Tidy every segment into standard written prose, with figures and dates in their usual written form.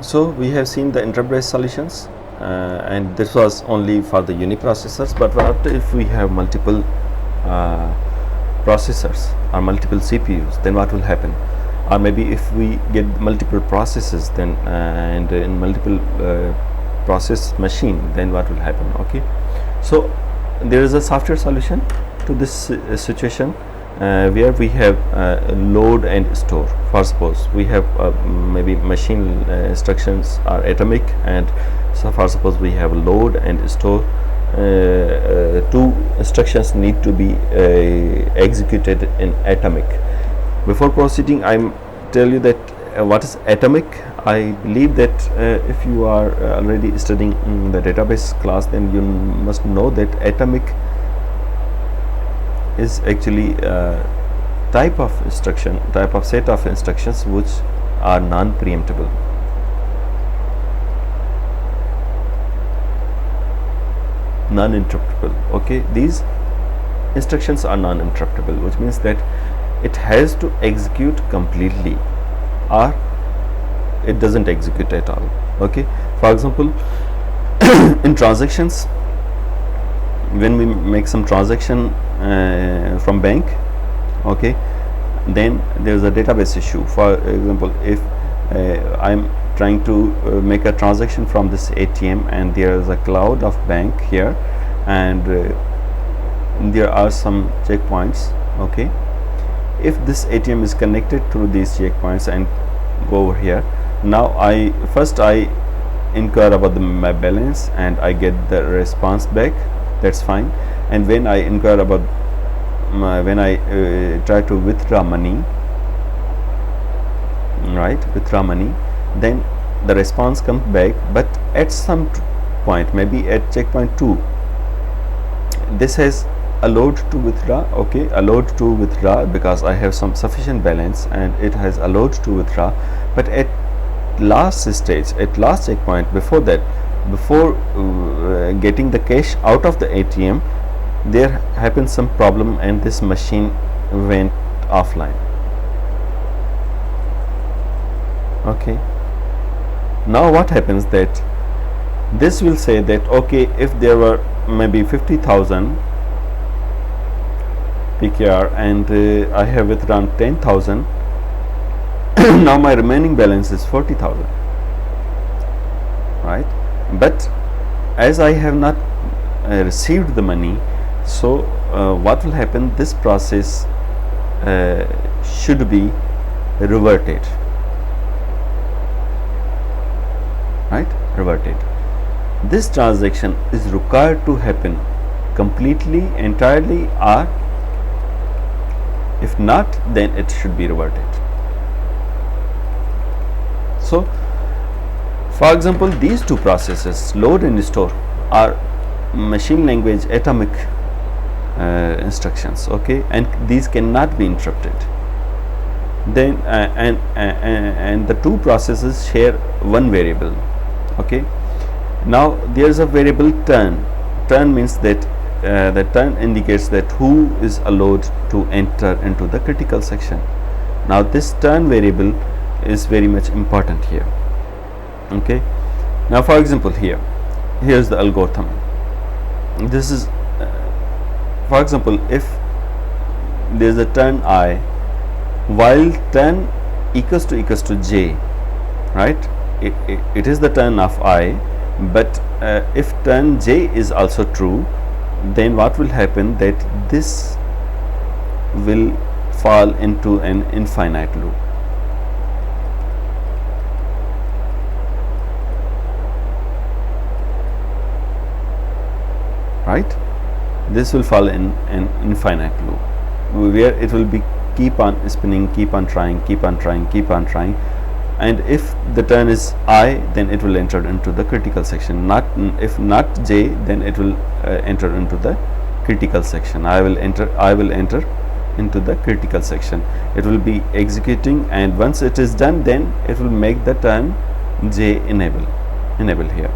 So we have seen the interrupt-based solutions, and this was only for the uniprocessors. But what if we have multiple processors or multiple CPUs? Then what will happen? Or maybe if we get multiple processes, then and in multiple process machine, then what will happen? Okay, so there is a software solution to this situation, where we have load and store. For suppose we have maybe machine instructions are atomic, and so for suppose we have load and store. Two instructions need to be executed in atomic. Before proceeding, I'm tell you that what is atomic. I believe that if you are already studying in the database class, then you must know that atomic is actually type of set of instructions which are non-preemptible. Non-interruptible. Okay, these instructions are non-interruptible, which means that it has to execute completely or it doesn't execute at all. Okay, for example, in transactions, when we make some transaction from bank, okay, then there's a database issue. For example, if I'm trying to make a transaction from this ATM, and there is a cloud of bank here, and there are some checkpoints. Okay, if this ATM is connected through these checkpoints and go over here, now I inquire about my balance and I get the response back. That's fine. And when I inquire about when I try to withdraw money, withdraw money, then the response comes back. But at some point, maybe at checkpoint 2, this has allowed to withdraw. Okay, allowed to withdraw because I have some sufficient balance, and it has allowed to withdraw. But at last stage, at last checkpoint, before getting the cash out of the ATM, there happened some problem and this machine went offline. Okay, now what happens, that this will say that okay, if there were maybe 50,000 PKR and I have withdrawn 10,000, now my remaining balance is 40,000, right? But as I have not received the money, so what will happen, this process should be reverted, right? Reverted. This transaction is required to happen completely, entirely, or if not, then it should be reverted. So for example, these two processes, load and store, are machine language atomic instructions. Okay, and these cannot be interrupted. Then and the two processes share one variable. Okay, now there is a variable turn. Turn means that the turn indicates that who is allowed to enter into the critical section. Now this turn variable is very much important here. Okay, now for example, here's the algorithm. This is for example, if there is a turn I, while turn equals to j, right? It is the turn of I, but if turn j is also true, then what will happen, that this will fall into an infinite loop. Right? This will fall in an infinite loop where it will be keep on spinning, keep on trying, and if the turn is I, then it will enter into the critical section. If not j, then it will enter into the critical section. I will enter into the critical section. It will be executing, and once it is done, then it will make the turn j enable here.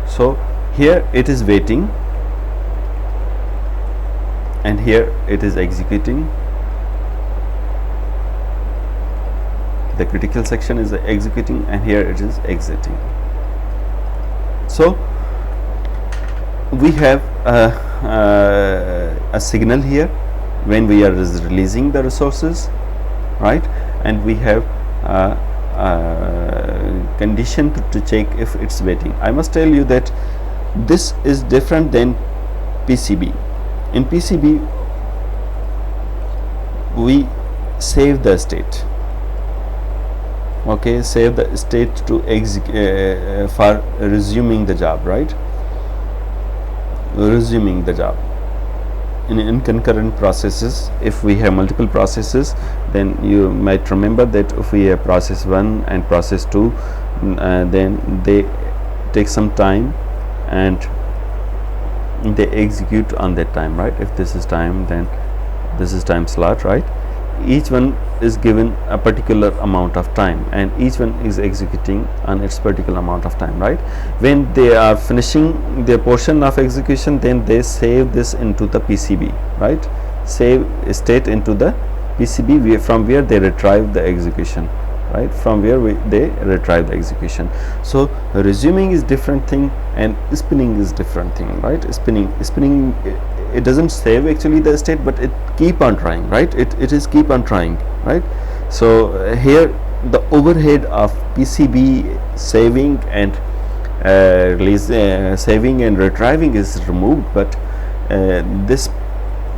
So here it is waiting, and here it is executing. the critical section is executing and here it is exiting. So we have a signal here when we are releasing the resources, right, and we have condition to check if it's waiting. I must tell you that this is different than PCB. In PCB we save the state, okay, save the state to for resuming the job, right, resuming the job. In concurrent processes, if we have multiple processes, then you might remember that if we have process 1 and process 2, then they take some time and they execute on that time, right. If this is time, then this is time slot, right. Each one is given a particular amount of time and each one is executing on its particular amount of time, right. When they are finishing their portion of execution, then they save this into the PCB, right, save state into the PCB from where they retrieve the execution, right, from where they retrieve the execution. So resuming is different thing and spinning is different thing, right. Spinning it doesn't save actually the state, but it keep on trying, right, it is keep on trying, right. So here the overhead of PCB saving and saving and retrieving is removed, but this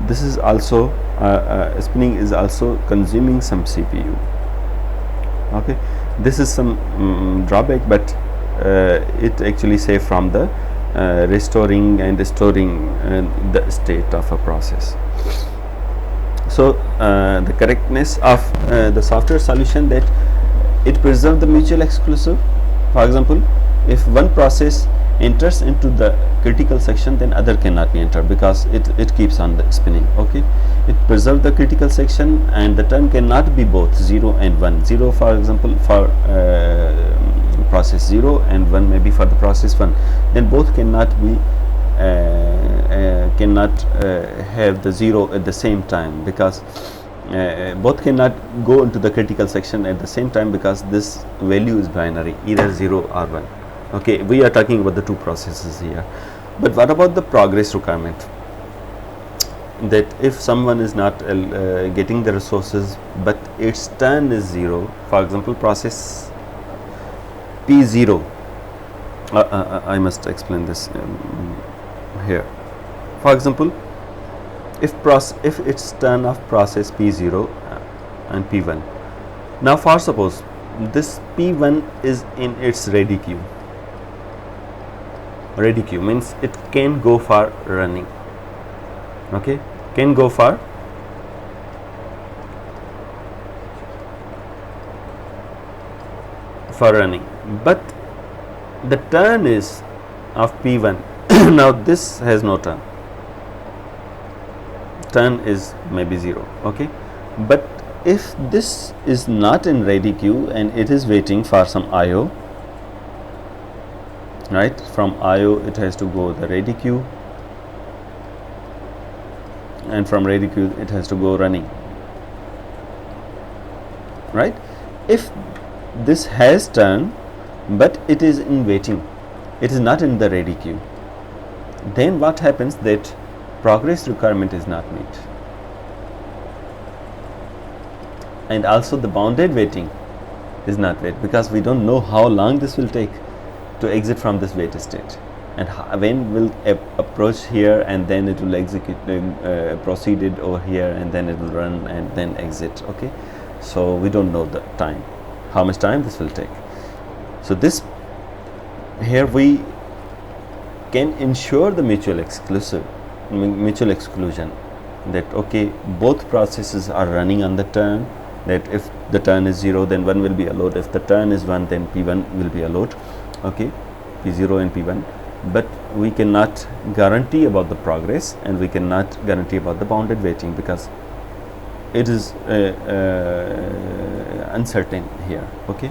is also spinning is also consuming some CPU. Okay, this is some drawback, but it actually save from the restoring and storing the state of a process. So the correctness of the software solution, that it preserves the mutual exclusive. For example, if one process enters into the critical section, then other cannot be entered because it keeps on the spinning. Okay, it preserves the critical section and the turn cannot be both 0 and 1. 0 for example for process 0 and 1 maybe for the process 1, then both cannot be have the 0 at the same time, because both cannot go into the critical section at the same time because this value is binary, either 0 or 1. Okay, we are talking about the two processes here. But what about the progress requirement? That if someone is not getting the resources but its turn is 0, for example process P0, I must explain this here. For example, if it's turn of process P0 and P1, now for suppose this P1 is in its ready queue. Ready queue means it can go for running. Okay, can go for running, but the turn is of P1. Now this has no turn, turn is maybe 0. Okay, but if this is not in ready queue and it is waiting for some IO, right, from IO it has to go the ready queue, and from ready queue it has to go running, right. If this has turn but it is in waiting, it is not in the ready queue, then what happens, that progress requirement is not met, and also the bounded waiting is not met, because we don't know how long this will take to exit from this wait state, and when will approach here and then it will execute proceeded over here and then it will run and then exit. Okay, so we don't know the time, how much time this will take. So this here we can ensure the mutual exclusion, that okay, both processes are running on the turn, that if the turn is 0 then 1 will be allowed, if the turn is 1 then P1 will be allowed. Okay, P0 and P1, but we cannot guarantee about the progress and we cannot guarantee about the bounded waiting because it is uncertain here. Okay,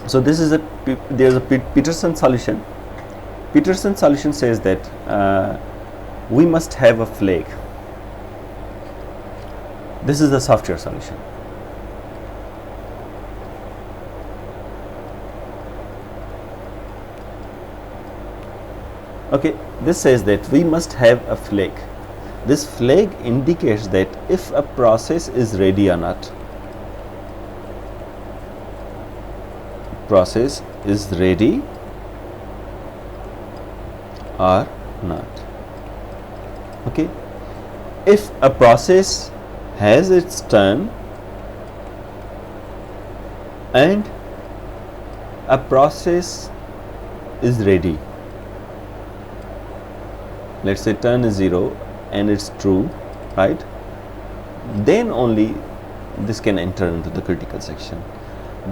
so this is there is a Peterson solution. Peterson solution says that we must have a flag. This is the software solution. Okay, this says that we must have a flag. This flag indicates that if a process is ready or not. Process is ready or not. Okay, if a process has its turn and a process is ready, let's say turn is 0 and it's true, right, then only this can enter into the critical section.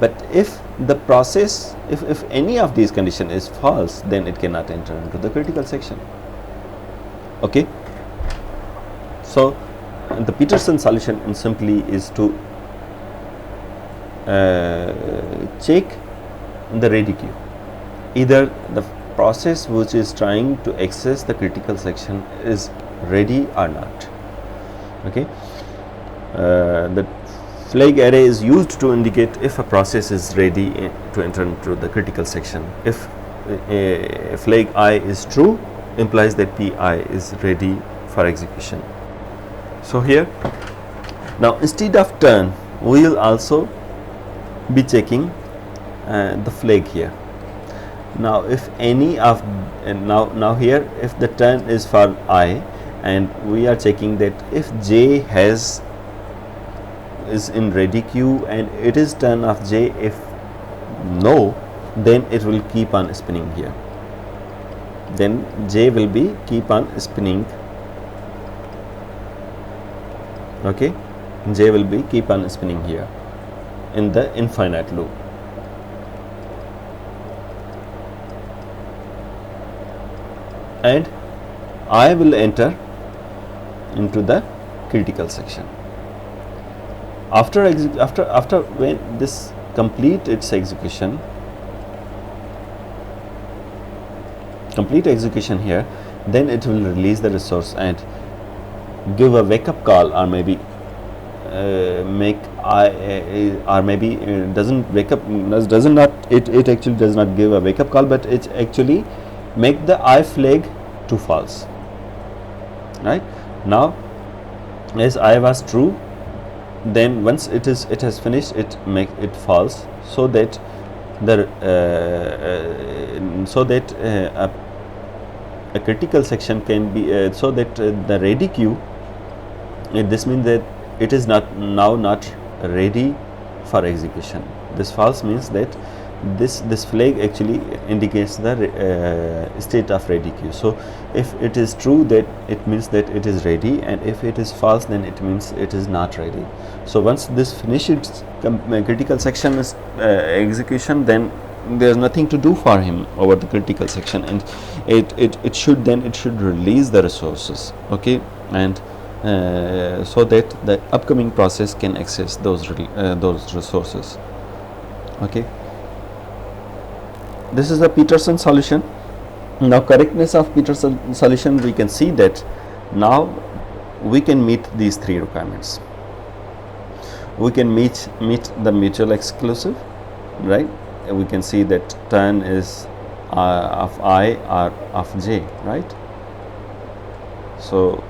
But if the process, if any of these condition is false, then it cannot enter into the critical section. Okay, so the Peterson solution in simply is to check the ready queue, either the process which is trying to access the critical section is ready or not. Okay, the flag array is used to indicate if a process is ready to enter into the critical section. If flag I is true, implies that Pi is ready for execution. So here, now instead of turn, we will also be checking the flag here. Now if any of now here, if the turn is for I, and we are checking that if J is in ready queue and it is turn of J, if no, then it will keep on spinning here, then J will be keep on spinning. Okay, J will be keep on spinning here in the infinite loop. And I will enter into the critical section. After when this complete its execution, here, then it will release the resource and give a wake up call, or maybe doesn't wake up, it actually does not give a wake up call, but it actually make the I flag to false. Right now, as I was true, then once it has finished, it make it false, so that the a critical section can be so that the ready queue, this means that it is not ready for execution. This false means that this flag actually indicates the state of ready queue. So if it is true, that it means that it is ready, and if it is false, then it means it is not ready. So once this finishes critical section is execution, then there is nothing to do for him over the critical section, and it should release the resources. Okay, and so that the upcoming process can access those resources. Okay, this is the Peterson solution. Now correctness of Peterson solution, we can see that now we can meet these three requirements. We can meet the mutual exclusive, right? We can see that turn is of I or of J, right? So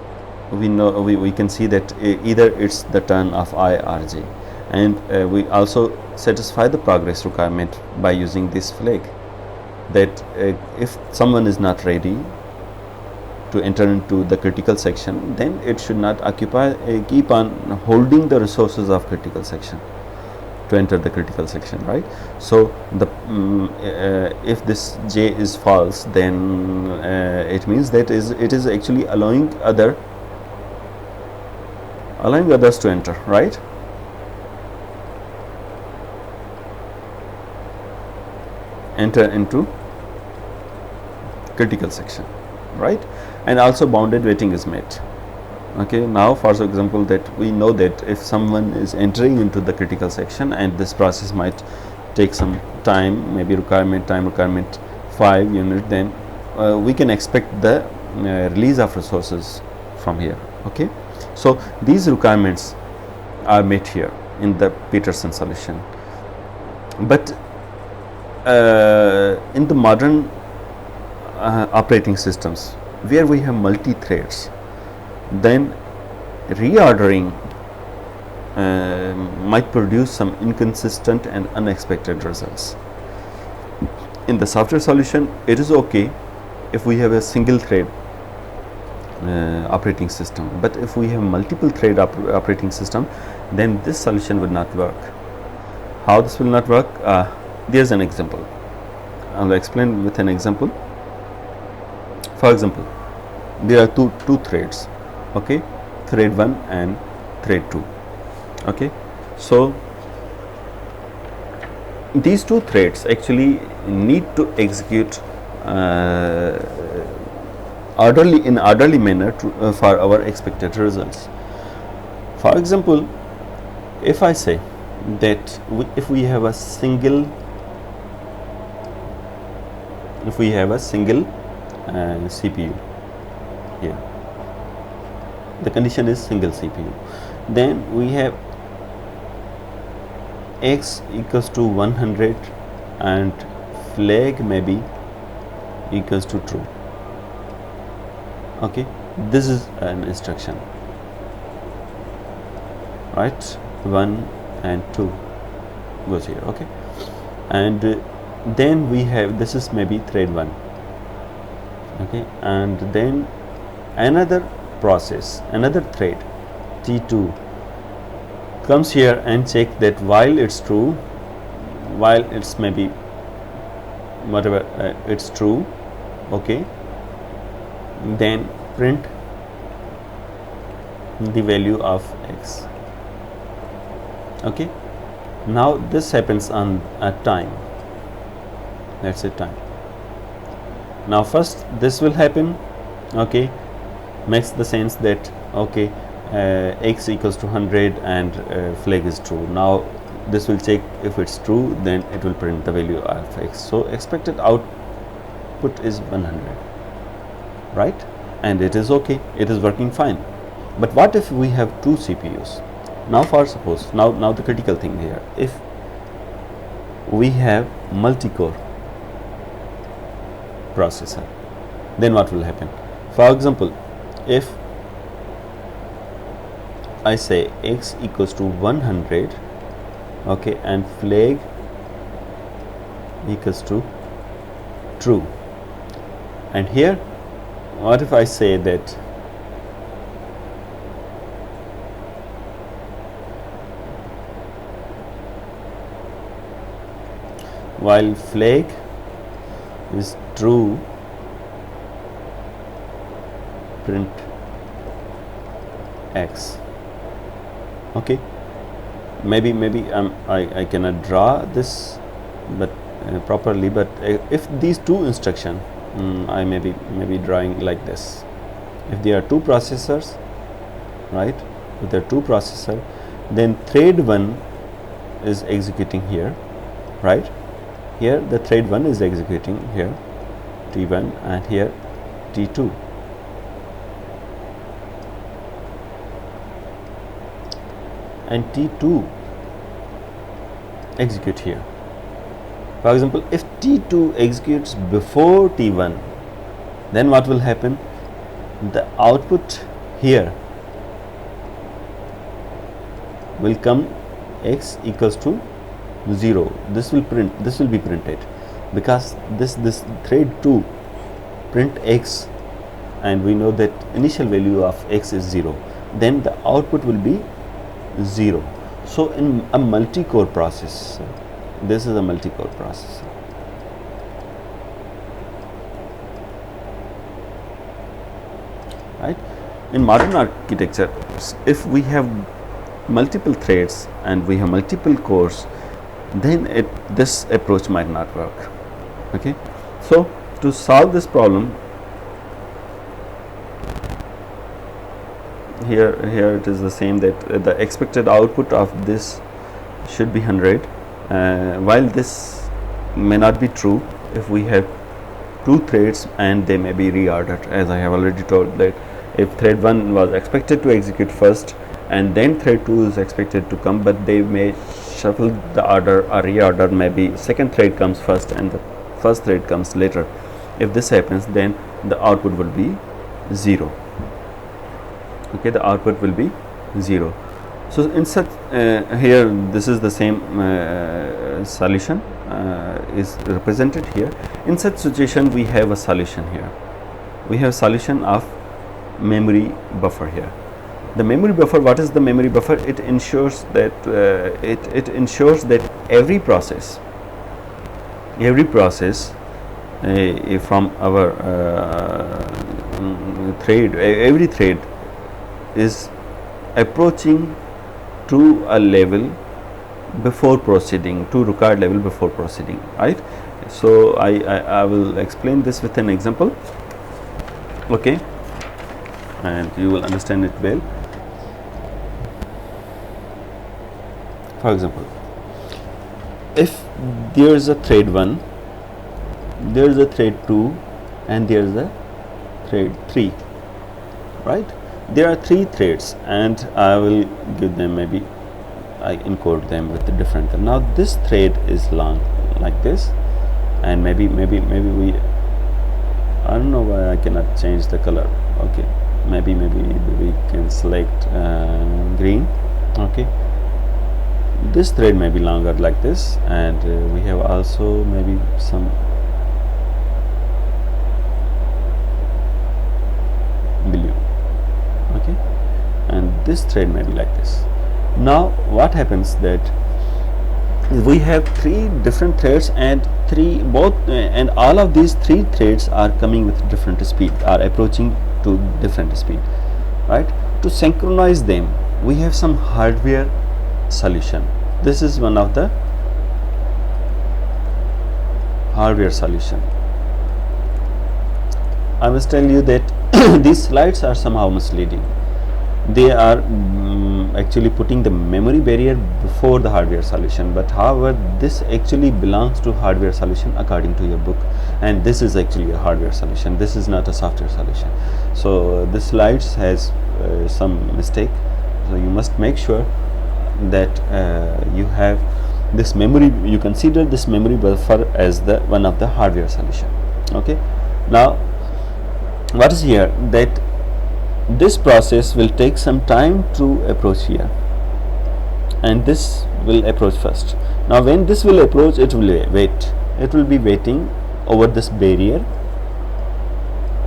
we know we can see that either it's the turn of I or J, and we also satisfy the progress requirement by using this flag, that if someone is not ready to enter into the critical section, then it should not keep on holding the resources of critical section to enter the critical section, right? So the if this J is false, then it means that it is actually allowing others to enter, right? Enter into critical section, right? And also bounded waiting is met. Okay, now for example, that we know that if someone is entering into the critical section and this process might take some time, maybe time requirement 5 units, then we can expect the release of resources from here. Okay, so these requirements are met here in the Peterson solution. But in the modern operating systems where we have multi-threads, then reordering might produce some inconsistent and unexpected results. In the software solution, it is okay if we have a single thread operating system, but if we have multiple thread operating system, then this solution would not work. How this will not work? There's an example. I'll explain with an example. For example, there are two threads, okay, thread 1 and thread 2. Okay, so these two threads actually need to execute in orderly manner for our expected results. For example, if I say that if we have a single CPU here, the condition is single CPU, then we have x equals to 100 and flag maybe equals to true. Okay, this is an instruction, right? 1 and 2 goes here. Okay, and then we have, this is maybe thread 1. Okay, and then another process, another thread T2 comes here and check that while it's true, while it's maybe whatever it's true, okay, then print the value of x. Okay, now this happens on a time, let's say time. Now first this will happen, okay, makes the sense that okay, x equals to 100 and flag is true. Now this will check, if it's true then it will print the value of x. So expected output is 100, right? And it is okay, it is working fine. But what if we have two CPUs? Now for suppose, now the critical thing here, if we have multi-core processor, then what will happen? For example, if I say x equals to 100, okay, and flag equals to true, and here what if I say that while flag is true, print x. Okay, maybe I cannot draw this but properly, but if these two instruction, I may be drawing like this. If there are two processors, right, if there are two processor, then thread 1 is executing here, right? Here the thread 1 is executing here, T1, and here T2. And T2 execute here. For example, if T2 executes before T1, then what will happen? The output here will come x equals to 0. This will be printed because this thread 2 print x, and we know that initial value of x is 0. Then the output will be 0. So in a multi-core processor, this is a multi-core processor, right? In modern architecture, if we have multiple threads and we have multiple cores, then this approach might not work. Okay, so to solve this problem, here it is the same, that the expected output of this should be 100, while this may not be true if we have two threads and they may be reordered, as I have already told that if thread 1 was expected to execute first and then thread 2 is expected to come, but they may shuffle the order or reorder, maybe second thread comes first and the first thread comes later. If this happens, then the output will be 0. Okay, the output will be 0. So in such here, this is the same solution is represented here. In such situation, we have a solution here. We have solution of memory buffer here. The memory buffer, what is the memory buffer? It ensures that it ensures that every process from our thread, every thread is approaching to a level before proceeding, to required level before proceeding, right? So I will explain this with an example, okay, and you will understand it well. For example, if there is a thread 1, there is a thread 2, and there is a thread 3, right? There are 3 threads, and I will give them, maybe I encode them with the different. Now this thread is long like this, and maybe we, I don't know why I cannot change the color. Okay, maybe we can select green. Okay, this thread may be longer like this, and we have also maybe some blue. Okay, and this thread may be like this. Now what happens that we have 3 different threads, and and all of these 3 threads are coming with different speed, are approaching to different speed, right? To synchronize them, we have some hardware solution. This is one of the hardware solution. I must tell you that these slides are somehow misleading. They are actually putting the memory barrier before the hardware solution, but however this actually belongs to hardware solution according to your book, and this is actually a hardware solution. This is not a software solution. So this slides has some mistake, so you must make sure that you have this memory, you consider this memory buffer as the one of the hardware solution. Okay, now what is here, that this process will take some time to approach here, and this will approach first. Now when this will approach, it will wait, it will be waiting over this barrier,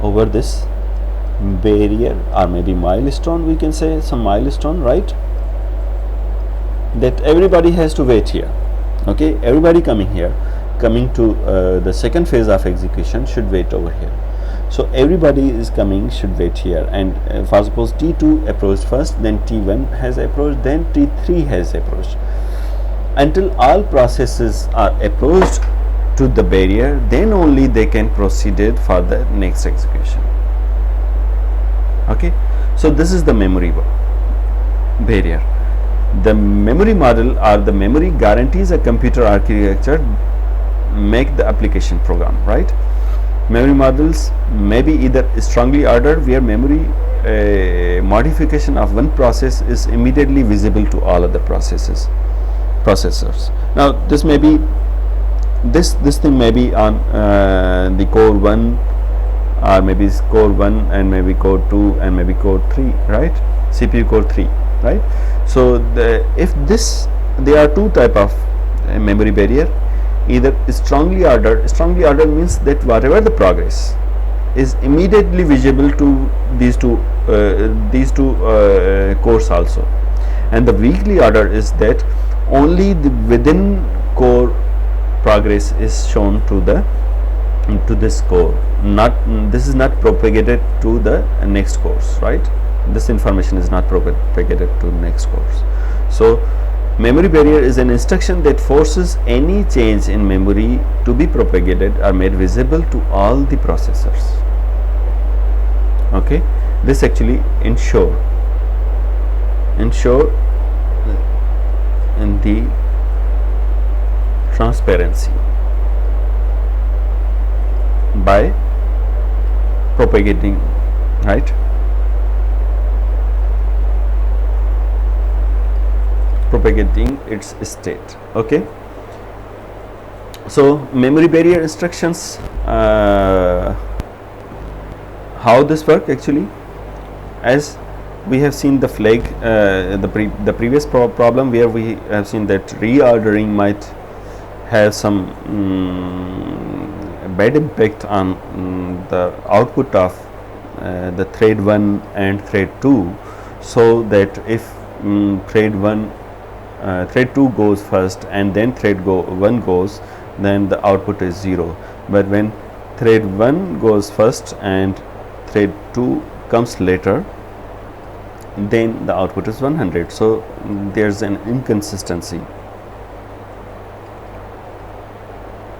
or maybe milestone, we can say some milestone, right? That everybody has to wait here. Okay, everybody coming here, coming to the second phase of execution should wait over here. So everybody is coming should wait here, and for suppose T2 approached first, then T1 has approached, then T3 has approached, until all processes are approached to the barrier, then only they can proceed for the next execution. Okay, so this is the memory barrier. The memory model or the memory guarantees a computer architecture make the application program, right? Memory models may be either strongly ordered, where memory modification of one process is immediately visible to all other processors. Now this may be this thing may be on the core 1, or maybe core 1 and maybe core 2 and maybe core 3, right? CPU core 3, right? So if there are 2 type of memory barrier, either strongly ordered means that whatever the progress is immediately visible to these two cores also, and the weakly ordered is that only the within core progress is shown to this core, this is not propagated to the next cores, right? This information is not propagated to next cores. So memory barrier is an instruction that forces any change in memory to be propagated or made visible to all the processors. Okay, this actually ensure in the transparency by propagating, right? Propagating its state. Okay, So memory barrier instructions, how this work actually, as we have seen the flag, the previous problem where we have seen that reordering might have some bad impact on the output of the thread 1 and thread 2, so that if thread 2 goes first and then thread 1 goes, then the output is 0. But when thread 1 goes first and thread 2 comes later, then the output is 100. So there's an inconsistency,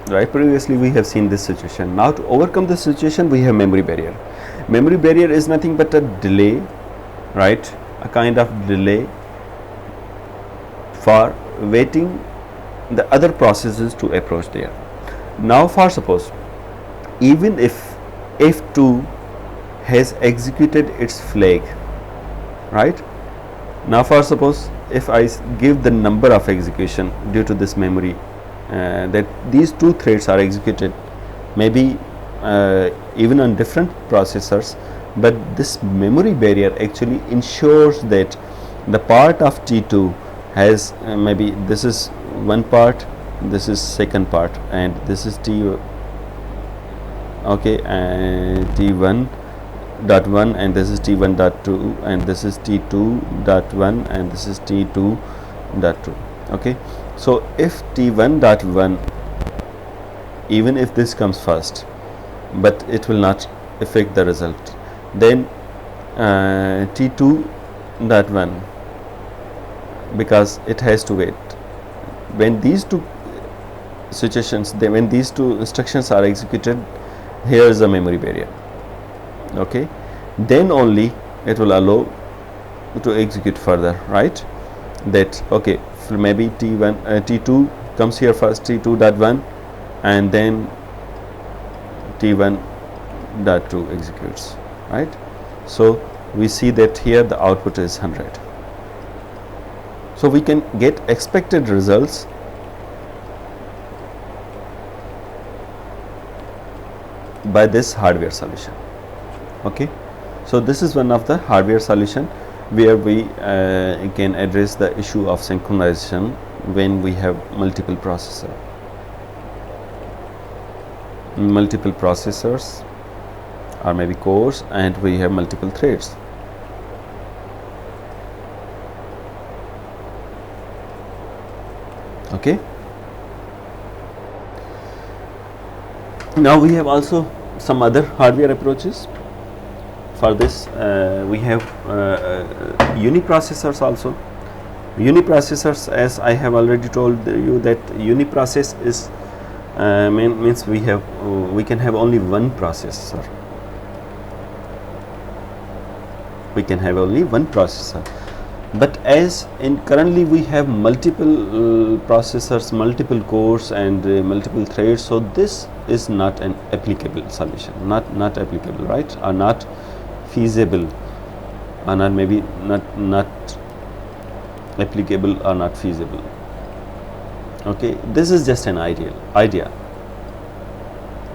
right? Previously we have seen this situation. Now to overcome this situation, we have memory barrier. Memory barrier is nothing but a delay, right? A kind of delay for waiting the other processes to approach there. Now for suppose, even if F2 has executed its flag, right? Now for suppose, if I give the number of execution due to this memory, that these two threads are executed, maybe even on different processors, but this memory barrier actually ensures that the part of T2 has maybe this is one part, this is second part, and this is and T1.1, and this is T1.2, and this is T2.1, and this is T2.2. okay, so if T1.1, even if this comes first, but it will not affect the result, then T2.1, because it has to wait. When these two situations, when these two instructions are executed, here is a memory barrier, okay, then only it will allow to execute further, right? That okay, maybe T2 comes here first, T2.1, and then T1.2 executes, right? So we see that here the output is 100. So we can get expected results by this hardware solution, okay. So this is one of the hardware solution where we can address the issue of synchronization when we have multiple processors or maybe cores, and we have multiple threads. Okay, now we have also some other hardware approaches. For this we have uniprocessors also. Uniprocessors, as I have already told you, that uniprocess is means we can have only one processor. We can have only one processor. But as in currently we have multiple processors, multiple cores, and multiple threads, so this is not an applicable solution, not applicable, right? Or not feasible, or not maybe not applicable or not feasible. Okay, this is just an idea.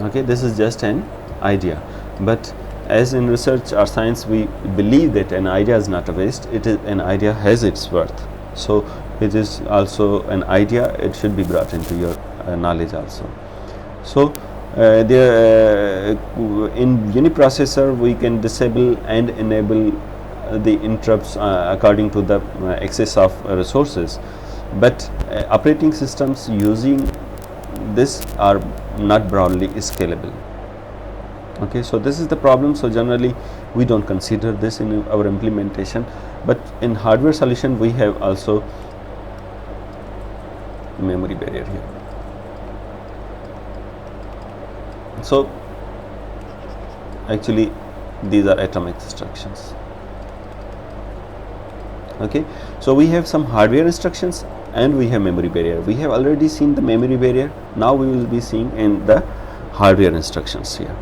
Okay, this is just an idea, but as in research or science, we believe that an idea is not a waste. It is an idea has its worth. So it is also an idea. It should be brought into your knowledge also. So in uniprocessor we can disable and enable the interrupts according to the excess of resources, but operating systems using this are not broadly scalable. Okay, so this is the problem. So generally we don't consider this in our implementation, but in hardware solution we have also memory barrier here. So actually these are atomic instructions. Okay, so we have some hardware instructions and we have memory barrier. We have already seen the memory barrier. Now we will be seeing in the hardware instructions here.